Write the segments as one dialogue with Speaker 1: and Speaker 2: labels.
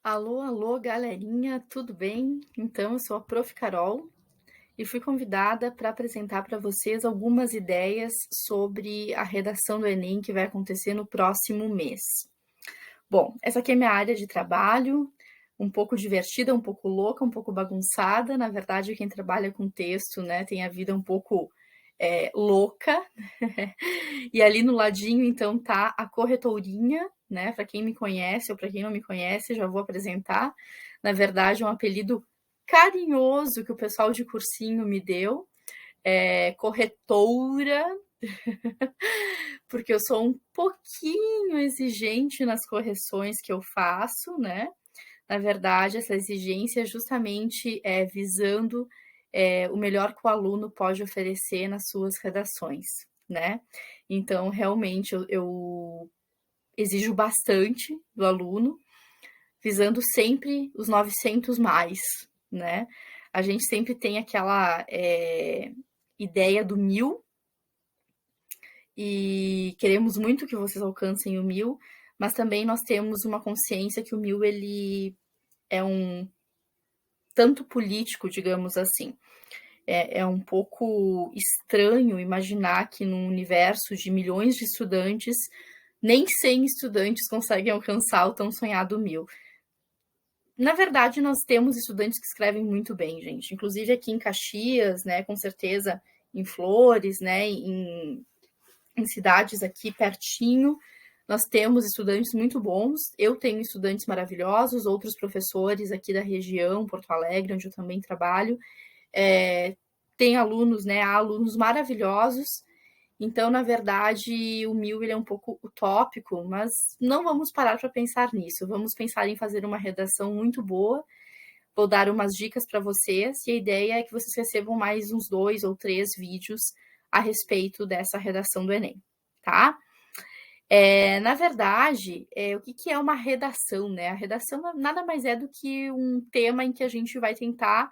Speaker 1: Alô, alô, galerinha, tudo bem? Então, eu sou a Prof. Carol e fui convidada para apresentar para vocês algumas ideias sobre a redação do Enem que vai acontecer no próximo mês. Bom, essa aqui é minha área de trabalho, um pouco divertida, um pouco louca, um pouco bagunçada. Na verdade, quem trabalha com texto, né, tem a vida um pouco louca. E ali no ladinho, então, tá a corretourinha, né? Para quem me conhece ou para quem não me conhece, já vou apresentar. Na verdade, é um apelido carinhoso que o pessoal de cursinho me deu, corretora, porque eu sou um pouquinho exigente nas correções que eu faço, né? Na verdade, essa exigência é justamente visando o melhor que o aluno pode oferecer nas suas redações, né? Então, realmente, eu exijo bastante do aluno, visando sempre os 900 mais, né? A gente sempre tem aquela ideia do 1000 e queremos muito que vocês alcancem o 1000, mas também nós temos uma consciência que o 1000 ele é um tanto político, digamos assim. É um pouco estranho imaginar que num universo de milhões de estudantes, nem 100 estudantes conseguem alcançar o tão sonhado 1000. Na verdade, nós temos estudantes que escrevem muito bem, gente. Inclusive aqui em Caxias, né, com certeza em Flores, né, em cidades aqui pertinho, nós temos estudantes muito bons. Eu tenho estudantes maravilhosos, outros professores aqui da região, Porto Alegre, onde eu também trabalho, tem alunos, né, há alunos maravilhosos. Então, na verdade, o 1000 ele é um pouco utópico, mas não vamos parar para pensar nisso. Vamos pensar em fazer uma redação muito boa. Vou dar umas dicas para vocês e a ideia é que vocês recebam mais uns 2 ou 3 vídeos a respeito dessa redação do Enem, tá? Na verdade, o que é uma redação, né? A redação nada mais é do que um tema em que a gente vai tentar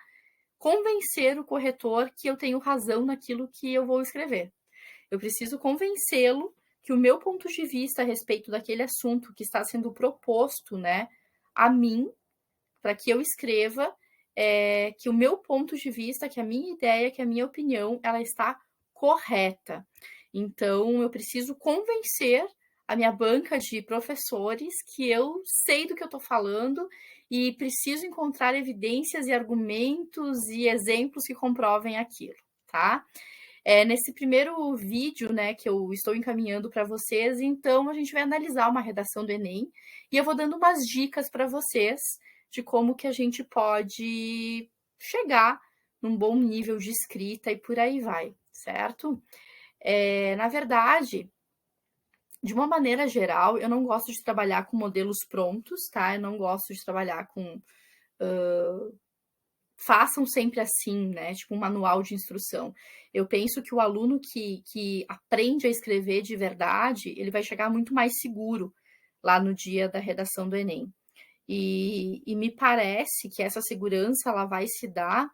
Speaker 1: convencer o corretor que eu tenho razão naquilo que eu vou escrever. Eu preciso convencê-lo que o meu ponto de vista a respeito daquele assunto que está sendo proposto, né, a mim, para que eu escreva, que o meu ponto de vista, que a minha ideia, que a minha opinião, ela está correta. Então, eu preciso convencer a minha banca de professores que eu sei do que eu estou falando e preciso encontrar evidências e argumentos e exemplos que comprovem aquilo, tá? Nesse primeiro vídeo, né, que eu estou encaminhando para vocês, então a gente vai analisar uma redação do Enem e eu vou dando umas dicas para vocês de como que a gente pode chegar num bom nível de escrita e por aí vai, certo? Na verdade, de uma maneira geral, eu não gosto de trabalhar com modelos prontos, tá? Eu não gosto de trabalhar com façam sempre assim, né? Tipo um manual de instrução. Eu penso que o aluno que aprende a escrever de verdade, ele vai chegar muito mais seguro lá no dia da redação do Enem. E me parece que essa segurança ela vai se dar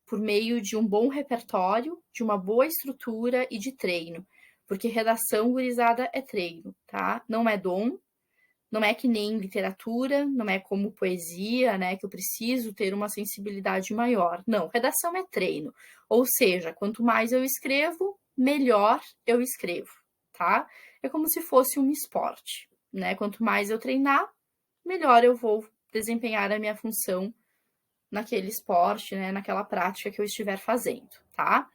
Speaker 1: por meio de um bom repertório, de uma boa estrutura e de treino. Porque redação gurizada é treino, tá? Não é dom, não é que nem literatura, não é como poesia, né, que eu preciso ter uma sensibilidade maior. Não, redação é treino. Ou seja, quanto mais eu escrevo, melhor eu escrevo, tá? É como se fosse um esporte, né? Quanto mais eu treinar, melhor eu vou desempenhar a minha função naquele esporte, né, naquela prática que eu estiver fazendo, tá?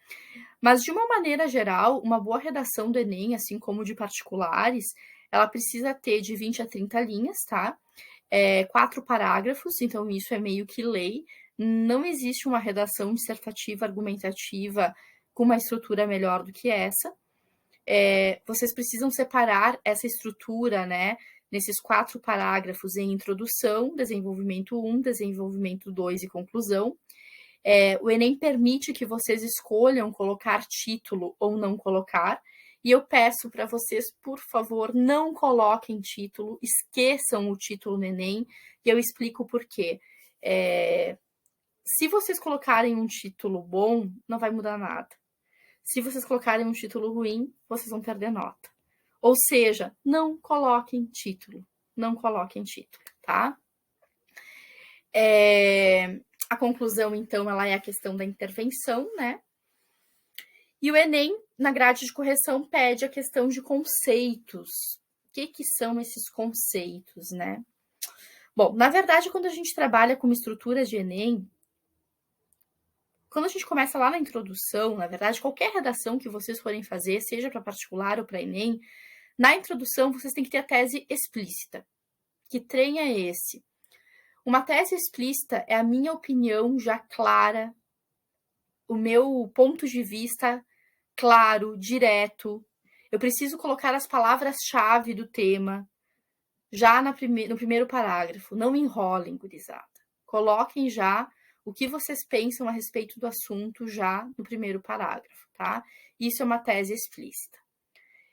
Speaker 1: Mas de uma maneira geral, uma boa redação do Enem, assim como de particulares, ela precisa ter de 20 a 30 linhas, tá? 4 parágrafos, então isso é meio que lei. Não existe uma redação dissertativa, argumentativa, com uma estrutura melhor do que essa. Vocês precisam separar essa estrutura, né, nesses 4 parágrafos em introdução, desenvolvimento 1, desenvolvimento 2 e conclusão. O Enem permite que vocês escolham colocar título ou não colocar, e eu peço para vocês, por favor, não coloquem título, esqueçam o título no Enem, e eu explico por quê. Se vocês colocarem um título bom, não vai mudar nada. Se vocês colocarem um título ruim, vocês vão perder nota. Ou seja, não coloquem título. Não coloquem título, tá? A conclusão, então, ela é a questão da intervenção, né? E o Enem, na grade de correção, pede a questão de conceitos. O que são esses conceitos, né? Bom, na verdade, quando a gente trabalha com estruturas de Enem, quando a gente começa lá na introdução, na verdade, qualquer redação que vocês forem fazer, seja para particular ou para Enem, na introdução vocês têm que ter a tese explícita. Que trem é esse? Uma tese explícita é a minha opinião já clara, o meu ponto de vista claro, direto. Eu preciso colocar as palavras-chave do tema já no primeiro parágrafo. Não enrolem, gurizada. Coloquem já o que vocês pensam a respeito do assunto já no primeiro parágrafo, tá? Isso é uma tese explícita.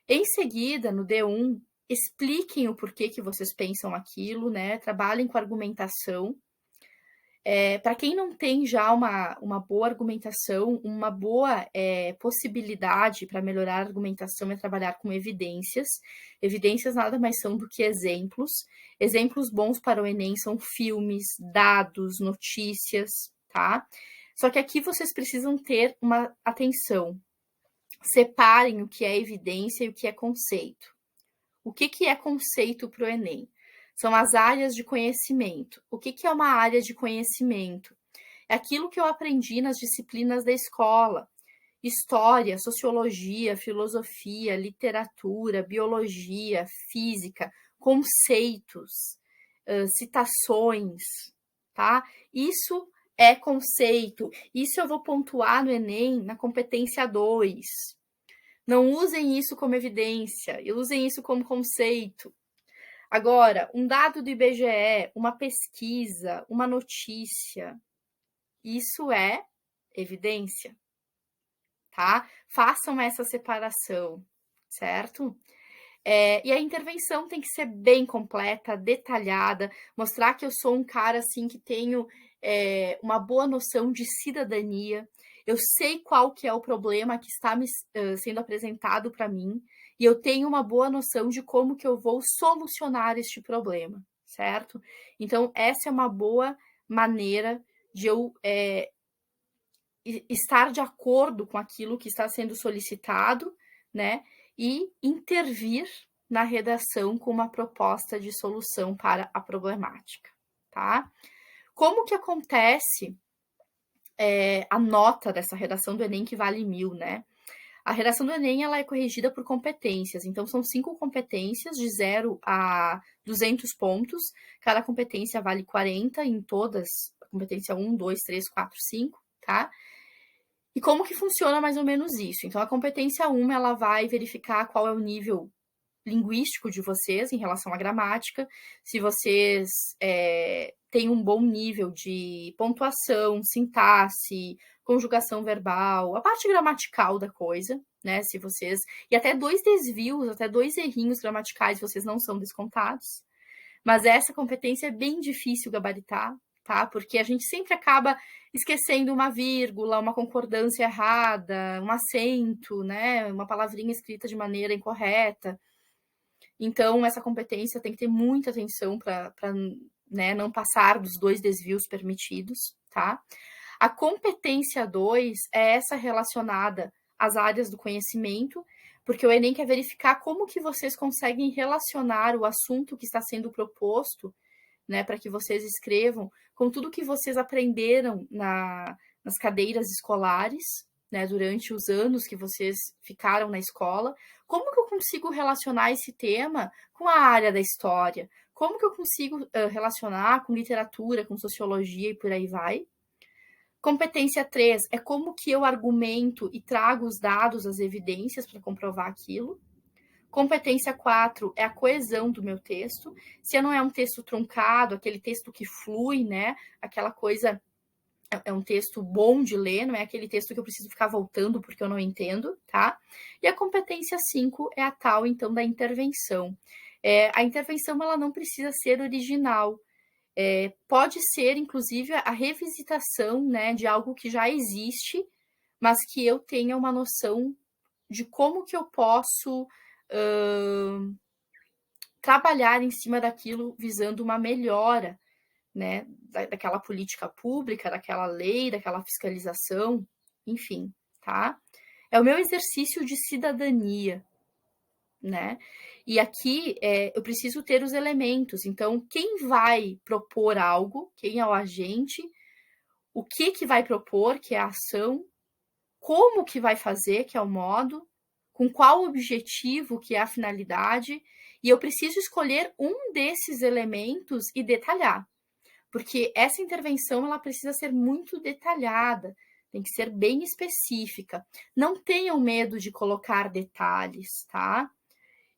Speaker 1: Em seguida, no D1, expliquem o porquê que vocês pensam aquilo, né? Trabalhem com argumentação. Para quem não tem já uma boa argumentação, uma boa possibilidade para melhorar a argumentação é trabalhar com evidências. Evidências nada mais são do que exemplos. Exemplos bons para o Enem são filmes, dados, notícias, tá? Só que aqui vocês precisam ter uma atenção. Separem o que é evidência e o que é conceito. O que é conceito para o Enem? São as áreas de conhecimento. O que é uma área de conhecimento? É aquilo que eu aprendi nas disciplinas da escola. História, sociologia, filosofia, literatura, biologia, física, conceitos, citações, tá? Isso é conceito. Isso eu vou pontuar no Enem na competência 2. Não usem isso como evidência, usem isso como conceito. Agora, um dado do IBGE, uma pesquisa, uma notícia, isso é evidência, tá? Façam essa separação, certo? E a intervenção tem que ser bem completa, detalhada, mostrar que eu sou um cara assim que tenho uma boa noção de cidadania. Eu sei qual que é o problema que está sendo apresentado para mim e eu tenho uma boa noção de como que eu vou solucionar este problema, certo? Então, essa é uma boa maneira de eu estar de acordo com aquilo que está sendo solicitado, né? E intervir na redação com uma proposta de solução para a problemática, tá? Como que acontece a nota dessa redação do Enem que vale 1000, né? A redação do Enem ela é corrigida por competências, então são 5 competências de 0 a 200 pontos, cada competência vale 40 em todas, competência 1, 2, 3, 4, 5, tá? E como que funciona mais ou menos isso? Então, a competência 1, ela vai verificar qual é o nível linguístico de vocês em relação à gramática, se vocês têm um bom nível de pontuação, sintaxe, conjugação verbal, a parte gramatical da coisa, né? Se vocês. E até 2 desvios, até 2 errinhos gramaticais, vocês não são descontados. Mas essa competência é bem difícil gabaritar, tá? Porque a gente sempre acaba esquecendo uma vírgula, uma concordância errada, um acento, né? Uma palavrinha escrita de maneira incorreta. Então, essa competência tem que ter muita atenção para né, não passar dos 2 desvios permitidos, tá? A competência 2 é essa relacionada às áreas do conhecimento, porque o Enem quer verificar como que vocês conseguem relacionar o assunto que está sendo proposto, né, para que vocês escrevam, com tudo que vocês aprenderam nas cadeiras escolares, né, durante os anos que vocês ficaram na escola. Como que eu consigo relacionar esse tema com a área da história? Como que eu consigo relacionar com literatura, com sociologia e por aí vai? Competência 3 é como que eu argumento e trago os dados, as evidências para comprovar aquilo. Competência 4 é a coesão do meu texto. Se não é um texto truncado, aquele texto que flui, né? Aquela coisa é um texto bom de ler, não é aquele texto que eu preciso ficar voltando porque eu não entendo, tá? E a competência 5 é a tal, então, da intervenção. A intervenção, ela não precisa ser original. Pode ser, inclusive, a revisitação, né, de algo que já existe, mas que eu tenha uma noção de como que eu posso trabalhar em cima daquilo visando uma melhora, né, daquela política pública, daquela lei, daquela fiscalização, enfim, tá? É o meu exercício de cidadania, né? E aqui eu preciso ter os elementos. Então, quem vai propor algo, quem é o agente, o que vai propor, que é a ação, como que vai fazer, que é o modo, com qual objetivo, que é a finalidade, e eu preciso escolher um desses elementos e detalhar, porque essa intervenção ela precisa ser muito detalhada, tem que ser bem específica. Não tenham medo de colocar detalhes, tá?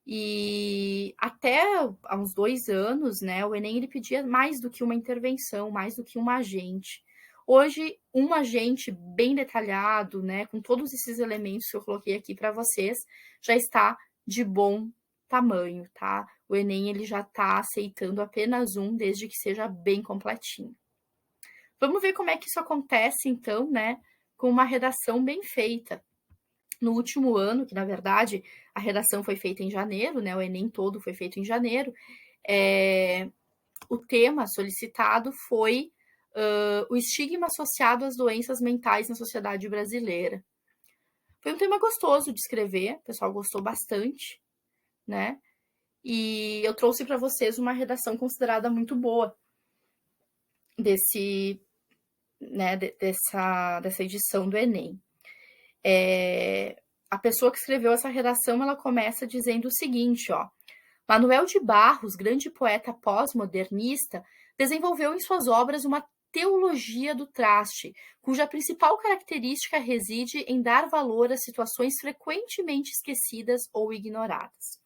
Speaker 1: E até há uns 2 anos, né, o Enem ele pedia mais do que uma intervenção, mais do que um agente. Hoje, um agente bem detalhado, né, com todos esses elementos que eu coloquei aqui para vocês, já está de bom tamanho, tá? O Enem ele já está aceitando apenas um, desde que seja bem completinho. Vamos ver como é que isso acontece, então, né, com uma redação bem feita. No último ano, que na verdade a redação foi feita em janeiro, né? O Enem todo foi feito em janeiro. O tema solicitado foi o estigma associado às doenças mentais na sociedade brasileira. Foi um tema gostoso de escrever, o pessoal gostou bastante, né? E eu trouxe para vocês uma redação considerada muito boa dessa edição do Enem. A pessoa que escreveu essa redação, ela começa dizendo o seguinte, ó. Manuel de Barros, grande poeta pós-modernista, desenvolveu em suas obras uma teologia do traste, cuja principal característica reside em dar valor a situações frequentemente esquecidas ou ignoradas.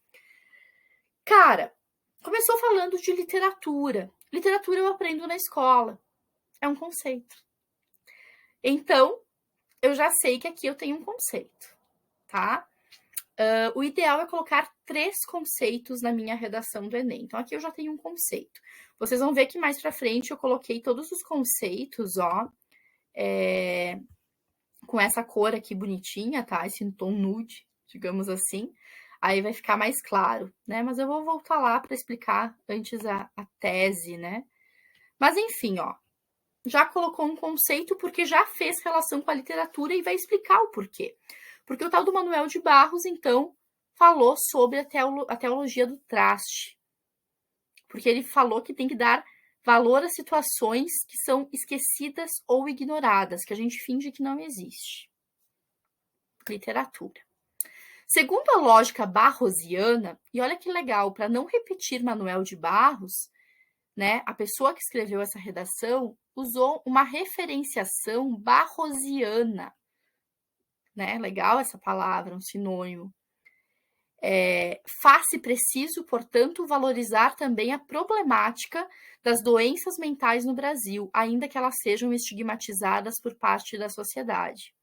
Speaker 1: Cara, começou falando de literatura. Literatura eu aprendo na escola. É um conceito. Então, eu já sei que aqui eu tenho um conceito, tá? O ideal é colocar 3 conceitos na minha redação do Enem. Então, aqui eu já tenho um conceito. Vocês vão ver que mais para frente eu coloquei todos os conceitos, ó, com essa cor aqui bonitinha, tá? Esse tom nude, digamos assim. Aí vai ficar mais claro, né? Mas eu vou voltar lá para explicar antes a tese, né? Mas enfim, ó, já colocou um conceito porque já fez relação com a literatura e vai explicar o porquê. Porque o tal do Manuel de Barros, então, falou sobre a teologia do traste. Porque ele falou que tem que dar valor a situações que são esquecidas ou ignoradas, que a gente finge que não existe. Literatura. Segundo a lógica barrosiana, e olha que legal, para não repetir Manuel de Barros, né, a pessoa que escreveu essa redação usou uma referenciação barrosiana. Né? Legal essa palavra, um sinônimo. Faz-se preciso, portanto, valorizar também a problemática das doenças mentais no Brasil, ainda que elas sejam estigmatizadas por parte da sociedade.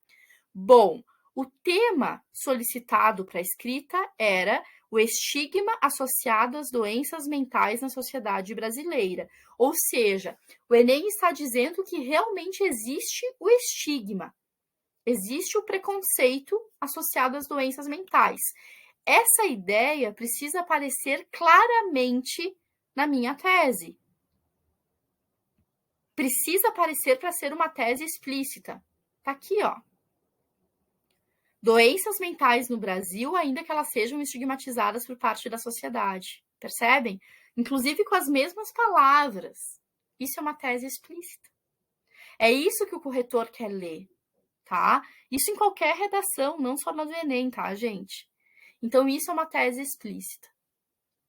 Speaker 1: Bom, o tema solicitado para a escrita era o estigma associado às doenças mentais na sociedade brasileira. Ou seja, o Enem está dizendo que realmente existe o estigma. Existe o preconceito associado às doenças mentais. Essa ideia precisa aparecer claramente na minha tese. Precisa aparecer para ser uma tese explícita. Tá aqui, ó. Doenças mentais no Brasil, ainda que elas sejam estigmatizadas por parte da sociedade. Percebem? Inclusive com as mesmas palavras. Isso é uma tese explícita. É isso que o corretor quer ler. Tá? Isso em qualquer redação, não só na do Enem, tá, gente? Então, isso é uma tese explícita.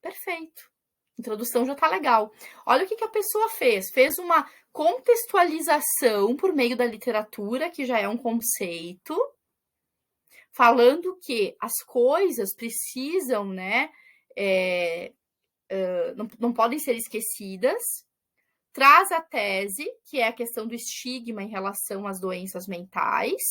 Speaker 1: Perfeito. Introdução já tá legal. Olha o que a pessoa fez. Fez uma contextualização por meio da literatura, que já é um conceito, falando que as coisas precisam, né, não podem ser esquecidas. Traz a tese, que é a questão do estigma em relação às doenças mentais,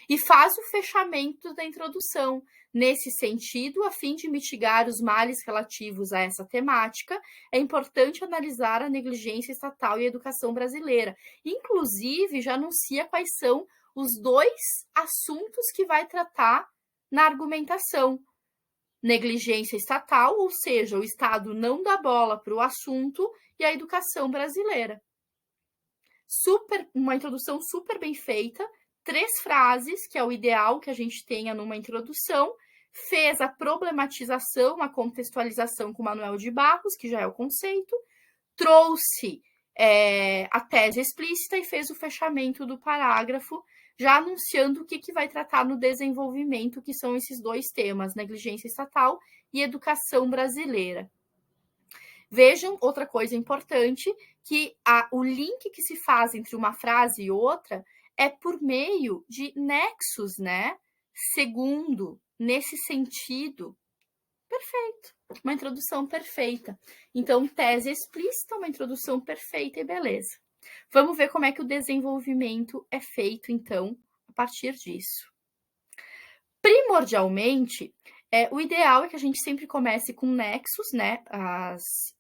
Speaker 1: e faz o fechamento da introdução. Nesse sentido, a fim de mitigar os males relativos a essa temática, é importante analisar a negligência estatal e a educação brasileira. Inclusive, já anuncia quais são os 2 assuntos que vai tratar na argumentação. Negligência estatal, ou seja, o Estado não dá bola para o assunto, e a educação brasileira. uma introdução super bem feita, 3 frases, que é o ideal que a gente tenha numa introdução, fez a problematização, a contextualização com o Manuel de Barros, que já é o conceito, trouxe a tese explícita e fez o fechamento do parágrafo, já anunciando o que vai tratar no desenvolvimento, que são esses 2 temas, negligência estatal e educação brasileira. Vejam outra coisa importante, que o link que se faz entre uma frase e outra é por meio de nexos, né? Segundo, nesse sentido. Perfeito. Uma introdução perfeita. Então, tese explícita, uma introdução perfeita e beleza. Vamos ver como é que o desenvolvimento é feito, então, a partir disso. Primordialmente, o ideal é que a gente sempre comece com nexos, né?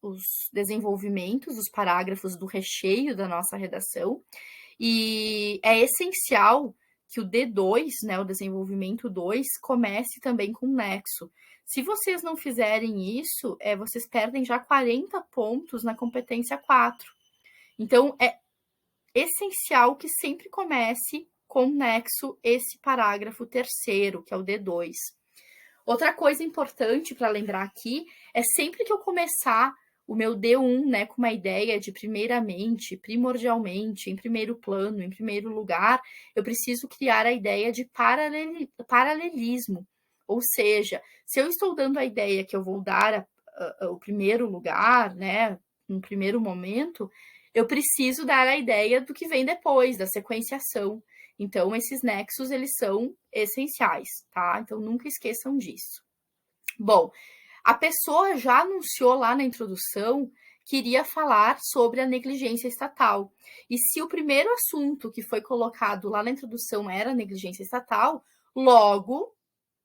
Speaker 1: Os desenvolvimentos, os parágrafos do recheio da nossa redação. E é essencial que o D2, né, o desenvolvimento 2, comece também com nexo. Se vocês não fizerem isso, vocês perdem já 40 pontos na competência 4. Então, é essencial que sempre comece com nexo esse parágrafo terceiro, que é o D2. Outra coisa importante para lembrar aqui é sempre que eu começar o meu D1, né, com uma ideia de primeiramente, primordialmente, em primeiro plano, em primeiro lugar, eu preciso criar a ideia de paralelismo. Ou seja, se eu estou dando a ideia que eu vou dar o primeiro lugar, né, no primeiro momento, eu preciso dar a ideia do que vem depois, da sequenciação. Então, esses nexos, eles são essenciais, tá? Então, nunca esqueçam disso. Bom, a pessoa já anunciou lá na introdução que iria falar sobre a negligência estatal. E se o primeiro assunto que foi colocado lá na introdução era a negligência estatal, logo,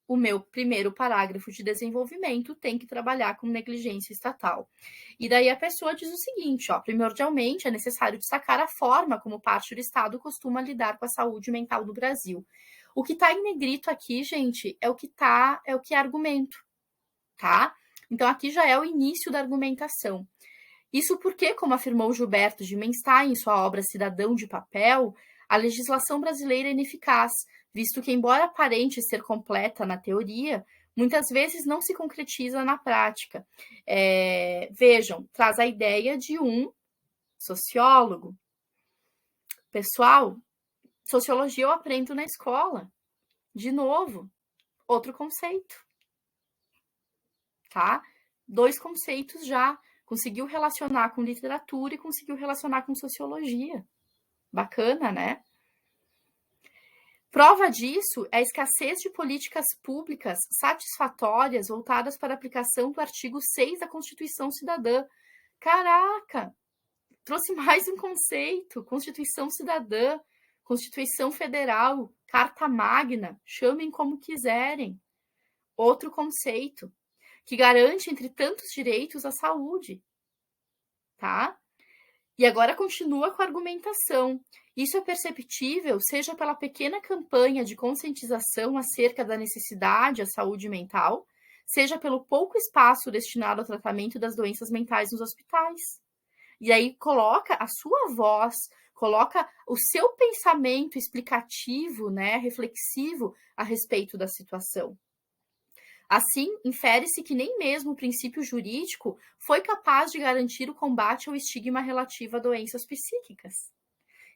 Speaker 1: o meu primeiro parágrafo de desenvolvimento tem que trabalhar com negligência estatal. E daí a pessoa diz o seguinte, ó, primordialmente é necessário destacar a forma como parte do Estado costuma lidar com a saúde mental do Brasil. O que está em negrito aqui, gente, é o que é argumento, tá? Então aqui já é o início da argumentação. Isso porque, como afirmou Gilberto de Menstein em sua obra Cidadão de Papel, a legislação brasileira é ineficaz, visto que, embora aparente ser completa na teoria, muitas vezes não se concretiza na prática. Vejam, traz a ideia de um sociólogo. Pessoal, sociologia eu aprendo na escola. De novo, outro conceito. Tá? 2 conceitos já. Conseguiu relacionar com literatura e conseguiu relacionar com sociologia. Bacana, né? Prova disso é a escassez de políticas públicas satisfatórias voltadas para a aplicação do artigo 6 da Constituição Cidadã. Caraca! Trouxe mais um conceito. Constituição Cidadã, Constituição Federal, Carta Magna, chamem como quiserem. Outro conceito, que garante, entre tantos direitos, a saúde. Tá? E agora continua com a argumentação. Isso é perceptível, seja pela pequena campanha de conscientização acerca da necessidade à saúde mental, seja pelo pouco espaço destinado ao tratamento das doenças mentais nos hospitais. E aí coloca a sua voz, coloca o seu pensamento explicativo, né, reflexivo a respeito da situação. Assim, infere-se que nem mesmo o princípio jurídico foi capaz de garantir o combate ao estigma relativo a doenças psíquicas.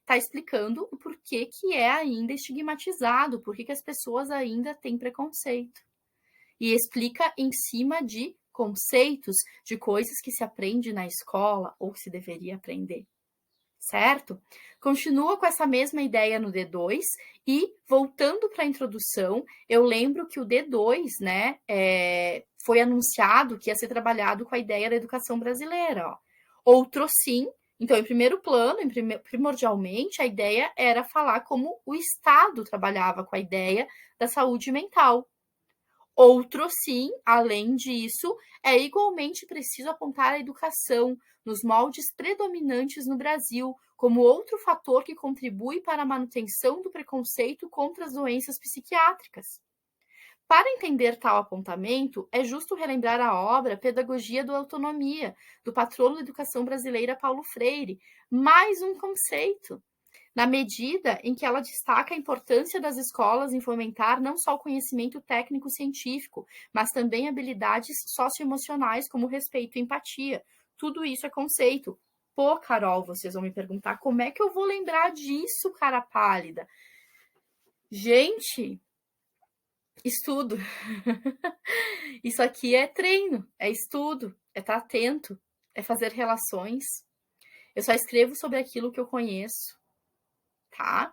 Speaker 1: Está explicando o porquê que é ainda estigmatizado, por que as pessoas ainda têm preconceito. E explica em cima de conceitos, de coisas que se aprende na escola ou que se deveria aprender. Certo? Continua com essa mesma ideia no D2 e, voltando para a introdução, eu lembro que o D2, né, foi anunciado que ia ser trabalhado com a ideia da educação brasileira. Ó. Outro sim, então, em primeiro plano, primordialmente, a ideia era falar como o Estado trabalhava com a ideia da saúde mental. Outro sim, além disso, é igualmente preciso apontar a educação nos moldes predominantes no Brasil como outro fator que contribui para a manutenção do preconceito contra as doenças psiquiátricas. Para entender tal apontamento, é justo relembrar a obra Pedagogia da Autonomia, do patrono da educação brasileira Paulo Freire. Mais um conceito. na medida em que ela destaca a importância das escolas em fomentar não só o conhecimento técnico-científico, mas também habilidades socioemocionais como respeito e empatia. Tudo isso é conceito. Pô, Carol, vocês vão me perguntar como é que eu vou lembrar disso, cara pálida? Gente, estudo. Isso aqui é treino, é estudo, é estar atento, é fazer relações. Eu só escrevo sobre aquilo que eu conheço, tá?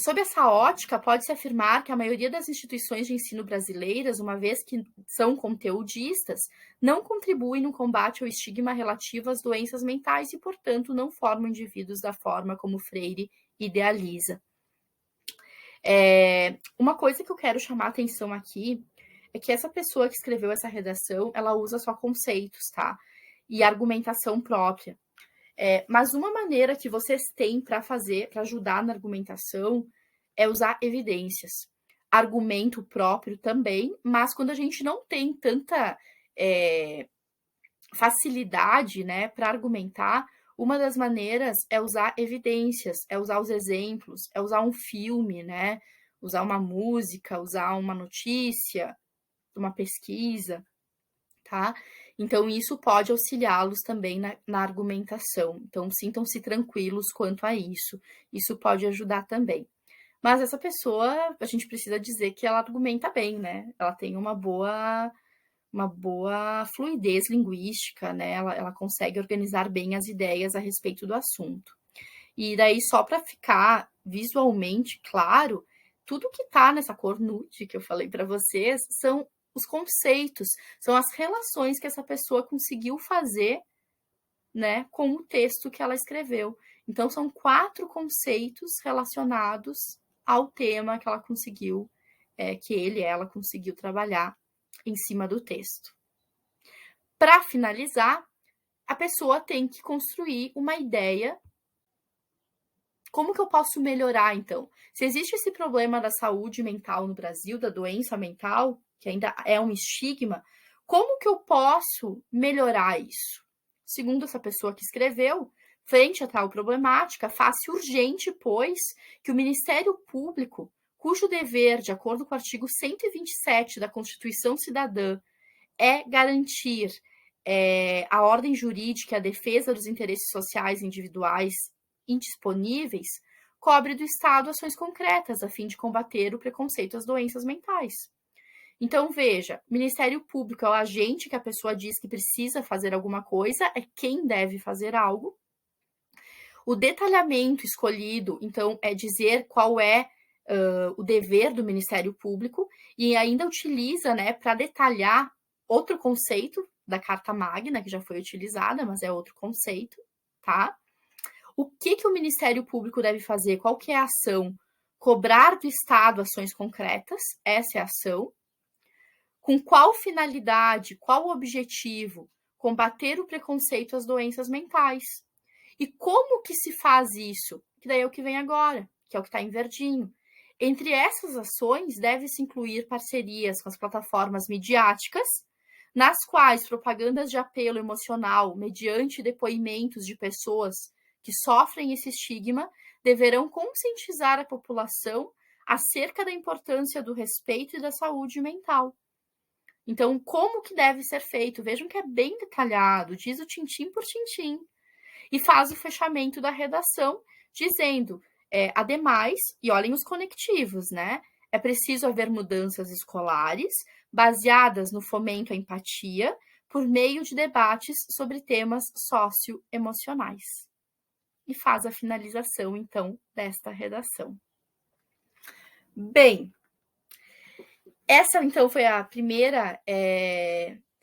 Speaker 1: Sob essa ótica, pode-se afirmar que a maioria das instituições de ensino brasileiras, uma vez que são conteudistas, não contribuem no combate ao estigma relativo às doenças mentais e, portanto, não formam indivíduos da forma como Freire idealiza. Uma coisa que eu quero chamar a atenção aqui é que essa pessoa que escreveu essa redação, ela usa só conceitos, tá? E argumentação própria. Mas uma maneira que vocês têm para ajudar na argumentação, é usar evidências. Argumento próprio também, mas quando a gente não tem tanta facilidade, né, para argumentar, uma das maneiras é usar evidências, é usar os exemplos, é usar um filme, né, usar uma música, usar uma notícia, uma pesquisa, tá? Então, isso pode auxiliá-los também na argumentação. Então, sintam-se tranquilos quanto a isso. Isso pode ajudar também. Mas essa pessoa, a gente precisa dizer que ela argumenta bem, né? Ela tem uma boa fluidez linguística, né? Ela consegue organizar bem as ideias a respeito do assunto. E daí, só para ficar visualmente claro, tudo que está nessa cor nude que eu falei para vocês são os conceitos, são as relações que essa pessoa conseguiu fazer, né, com o texto que ela escreveu. Então, são 4 conceitos relacionados ao tema que ela conseguiu, ela conseguiu trabalhar em cima do texto. Para finalizar, a pessoa tem que construir uma ideia. Como que eu posso melhorar, então? Se existe esse problema da saúde mental no Brasil, da doença mental, que ainda é um estigma, como que eu posso melhorar isso? Segundo essa pessoa que escreveu, frente a tal problemática, faz-se urgente, pois, que o Ministério Público, cujo dever, de acordo com o artigo 127 da Constituição Cidadã, é garantir a ordem jurídica e a defesa dos interesses sociais individuais indisponíveis, cobre do Estado ações concretas a fim de combater o preconceito às doenças mentais. Então, veja, Ministério Público é o agente que a pessoa diz que precisa fazer alguma coisa, é quem deve fazer algo. O detalhamento escolhido, então, é dizer qual é o dever do Ministério Público e ainda utiliza, né, para detalhar outro conceito da Carta Magna, que já foi utilizada, mas é outro conceito, tá? O que o Ministério Público deve fazer? Qual que é a ação? Cobrar do Estado ações concretas, essa é a ação. Com qual finalidade, qual objetivo? Combater o preconceito às doenças mentais. E como que se faz isso? Que daí é o que vem agora, que é o que está em verdinho. Entre essas ações, deve-se incluir parcerias com as plataformas midiáticas, nas quais propagandas de apelo emocional, mediante depoimentos de pessoas que sofrem esse estigma, deverão conscientizar a população acerca da importância do respeito e da saúde mental. Então, como que deve ser feito? Vejam que é bem detalhado, diz o tintim por tintim. E faz o fechamento da redação, dizendo, ademais, e olhem os conectivos, né? É preciso haver mudanças escolares, baseadas no fomento à empatia, por meio de debates sobre temas socioemocionais. E faz a finalização, então, desta redação. Bem, essa, então, foi a primeira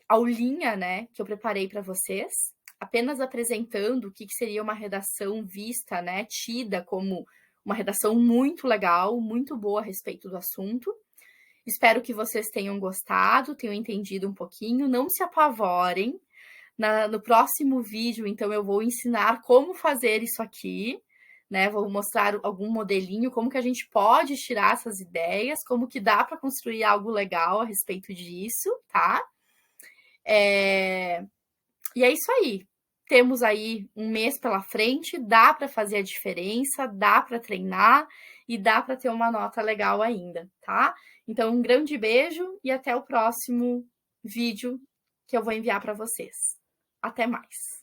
Speaker 1: aulinha, né, que eu preparei para vocês, apenas apresentando o que seria uma redação vista, né, tida como uma redação muito legal, muito boa a respeito do assunto. Espero que vocês tenham gostado, tenham entendido um pouquinho, não se apavorem. No próximo vídeo, então, eu vou ensinar como fazer isso aqui, né? Vou mostrar algum modelinho, como que a gente pode tirar essas ideias, como que dá para construir algo legal a respeito disso, tá? E é isso aí. temos aí um mês pela frente, dá para fazer a diferença, dá para treinar e dá para ter uma nota legal ainda, tá? Então, um grande beijo e até o próximo vídeo que eu vou enviar para vocês. Até mais!